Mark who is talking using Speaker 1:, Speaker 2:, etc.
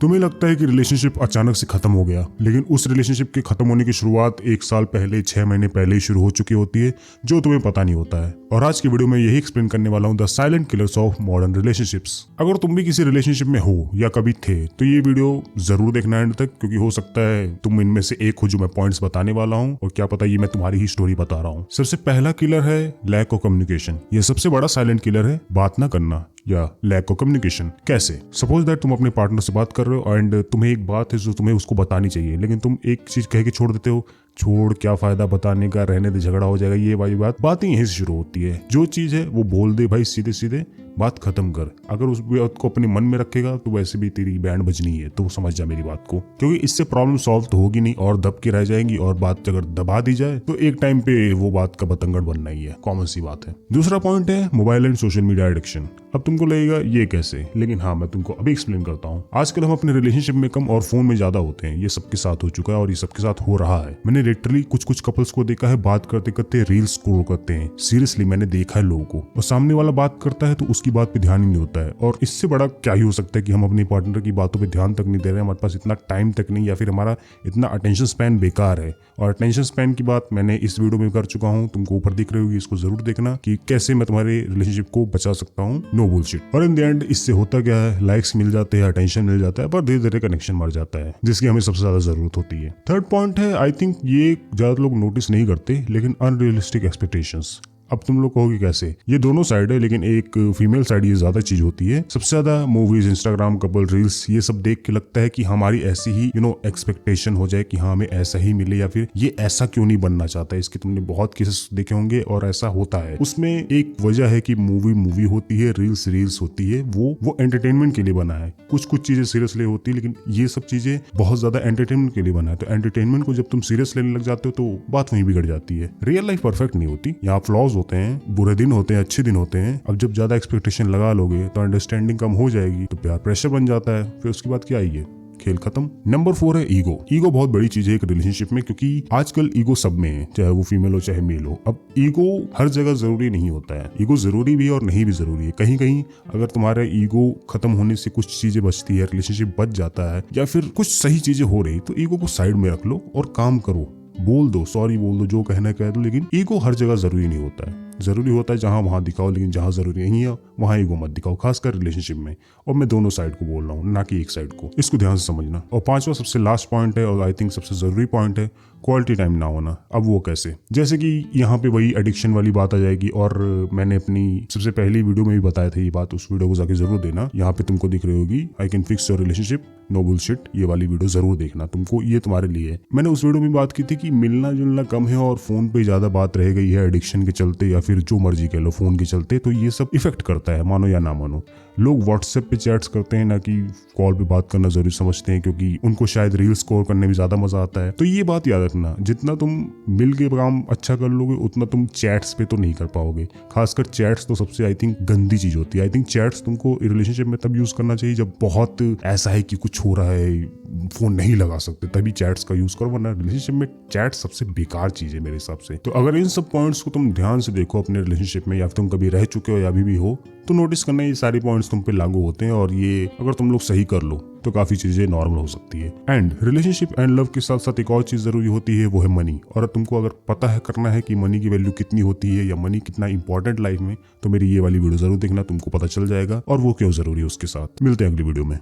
Speaker 1: तुम्हें लगता है कि रिलेशनशिप अचानक से खत्म हो गया, लेकिन उस रिलेशनशिप के खत्म होने की शुरुआत 1 साल पहले, 6 महीने पहले ही शुरू हो चुकी होती है, जो तुम्हें पता नहीं होता है। और आज की वीडियो में यही एक्सप्लेन करने वाला हूँ, the silent killers of modern relationships. अगर तुम भी किसी रिलेशनशिप में हो या कभी थे, तो ये वीडियो जरूर देखना एंड तक, क्योंकि हो सकता है तुम इनमें से एक हो जो मैं पॉइंट्स बताने वाला हूँ, और क्या पता ये मैं तुम्हारी ही स्टोरी बता रहा हूँ। सबसे पहला किलर है लैक ऑफ कम्युनिकेशन। यह सबसे बड़ा साइलेंट किलर है, बात ना करना या लैक ऑफ कम्युनिकेशन। कैसे? सपोज दैट तुम अपने पार्टनर से बात कर रहे हो एंड तुम्हें एक बात है जो तुम्हें उसको बतानी चाहिए, लेकिन तुम एक चीज कह के छोड़ देते हो। छोड़, क्या फायदा बताने का, रहने दे, झगड़ा हो जाएगा, ये वाली बात ही यहीं से शुरू होती है। जो चीज है वो बोल दे भाई, सीधे सीधे बात खत्म कर। अगर उस बात को अपने मन में रखेगा तो वैसे भी तेरी बैंड बजनी है, तो समझ जा मेरी बात को, क्योंकि इससे प्रॉब्लम सॉल्व तो होगी नहीं और दब के रह जाएंगी। और बात अगर दबा दी जाए तो एक टाइम पे वो बात का बतंगड़ बनना ही है, कॉमन सी बात है। दूसरा पॉइंट है mobile and social media addiction. अब तुमको लगेगा ये कैसे, लेकिन हाँ, मैं तुमको अभी एक्सप्लेन करता हूँ। आजकल हम अपने रिलेशनशिप में कम और फोन में ज्यादा होते हैं। ये सबके साथ हो चुका है और ये सबके साथ हो रहा है। मैंने लिटरली कुछ कपल्स को देखा है, बात करते करते रील्स स्क्रॉल करते हैं। सीरियसली मैंने देखा है लोगों को। और सामने वाला बात करता है तो उसकी बात पे ध्यान ही नहीं होता है। और इससे बड़ा क्या ही हो सकता है कि हम अपने पार्टनर की बातों पे ध्यान तक नहीं दे रहे हैं, हमारे पास इतना टाइम तक नहीं, या फिर हमारा इतना अटेंशन स्पैन बेकार है। और अटेंशन स्पैन की बात मैंने इस वीडियो में कर चुका हूँ, तुमको ऊपर दिख रही होगी, इसको जरूर देखना कि कैसे मैं तुम्हारे रिलेशनशिप को बचा सकता हूँ। No bullshit. और इन द एंड इससे होता क्या है, लाइक्स मिल जाते हैं, अटेंशन मिल जाता है, पर धीरे धीरे कनेक्शन मर जाता है, जिसकी हमें सबसे ज्यादा जरूरत होती है। थर्ड पॉइंट है, आई थिंक ये ज्यादा लोग नोटिस नहीं करते, लेकिन अनरियलिस्टिक एक्सपेक्टेशंस। अब तुम लोग कहोगे कैसे? ये दोनों साइड है, लेकिन एक फीमेल साइड ये ज्यादा चीज होती है। सबसे ज्यादा मूवीज, इंस्टाग्राम, कपल रील्स, ये सब देख के लगता है कि हमारी ऐसी ही एक्सपेक्टेशन हो जाए कि हाँ हमें ऐसा ही मिले, या फिर ये ऐसा क्यों नहीं बनना चाहता। इसके तुमने बहुत केसेस देखे होंगे और ऐसा होता है। उसमें एक वजह है कि मूवी होती है, रील्स होती है, वो एंटरटेनमेंट के लिए बना है। कुछ चीजें सीरियसली होती है, लेकिन ये सब चीजें बहुत ज्यादा एंटरटेनमेंट के लिए बना है। तो एंटरटेनमेंट को जब तुम सीरियस लेने लग जाते हो तो बात वहीं बिगड़ जाती है। रियल लाइफ परफेक्ट नहीं होती, यहाँ फ्लॉज होते हैं, बुरे दिन होते हैं, अच्छे दिन होते हैं। अब जब ज्यादा एक्सपेक्टेशन लगा लोगे तो अंडरस्टैंडिंग कम हो जाएगी, तो प्यार प्रेशर बन जाता है, फिर उसके बाद क्या आइए, खेल खत्म। नंबर 4 है ईगो। ईगो बहुत बड़ी चीज है एक रिलेशनशिप में, क्योंकि आजकल ईगो सब में है, चाहे वो फीमेल हो चाहे मेल हो। अब ईगो हर जगह जरूरी नहीं होता है। ईगो जरूरी भी है और नहीं भी जरूरी है। कहीं कहीं अगर तुम्हारा ईगो खत्म होने से कुछ चीजें बचती है, रिलेशनशिप बच जाता है, या फिर कुछ सही चीजें हो रही, तो ईगो को साइड में रख लो और काम करो। बोल दो, सॉरी बोल दो, जो कहना कह दो, लेकिन ईगो हर जगह जरूरी नहीं होता है। जरूरी होता है जहां वहां दिखाओ, लेकिन जहां जरूरी नहीं है वहां ईगो मत दिखाओ, खासकर रिलेशनशिप में। और मैं दोनों साइड को बोल रहा हूँ, ना कि एक साइड को। इसको ध्यान से समझना। और पांचवा सबसे लास्ट पॉइंट है, और आई थिंक सबसे जरूरी पॉइंट है, क्वालिटी टाइम ना होना। अब वो कैसे? जैसे कि यहाँ पे वही एडिक्शन वाली बात आ जाएगी, और मैंने अपनी सबसे पहली वीडियो में भी बताया था ये बात, उस वीडियो को जाके जरूर देना। यहाँ पे तुमको दिख रही होगी, I can fix your relationship, no bullshit. ये वाली वीडियो जरूर देखना, तुमको ये तुम्हारे लिए है। मैंने उस वीडियो में बात की थी कि मिलना जुलना कम है और फोन पे ज्यादा बात रह गई है, एडिक्शन के चलते या फिर जो मर्जी कह लो, फोन के चलते। तो ये सब इफेक्ट करता है, मानो या ना मानो। लोग व्हाट्सएप पे चैट्स करते हैं, ना कि कॉल पे बात करना जरूरी समझते हैं, क्योंकि उनको शायद रील स्कोर करने में ज्यादा मजा आता है। तो ये बात याद रखना, जितना तुम मिल के काम अच्छा कर लोगे, उतना तुम चैट्स पे तो नहीं कर पाओगे। खासकर चैट्स तो सबसे आई थिंक गंदी चीज होती है। आई थिंक चैट्स तुमको रिलेशनशिप में तब यूज करना चाहिए जब बहुत ऐसा है कि कुछ हो रहा है, फोन नहीं लगा सकते, तभी चैट्स का यूज करो, वरना रिलेशनशिप में चैट सबसे बेकार चीज है मेरे हिसाब से। तो अगर इन सब पॉइंट्स को तुम ध्यान से देखो अपने रिलेशनशिप में, या फिर तुम कभी रह चुके हो या अभी भी हो, तो नोटिस करना ये सारे पॉइंट्स तुम पे लागू होते हैं। और ये अगर तुम लोग सही कर लो तो काफी चीजें नॉर्मल हो सकती है। एंड रिलेशनशिप एंड लव के साथ साथ एक और चीज जरूरी होती है, वो है मनी। और तुमको अगर पता है करना है कि मनी की वैल्यू कितनी होती है या मनी कितना इंपॉर्टेंट लाइफ में, तो मेरी ये वाली वीडियो जरूर देखना, तुमको पता चल जाएगा और वो क्यों जरूरी है। उसके साथ मिलते हैं अगली वीडियो में।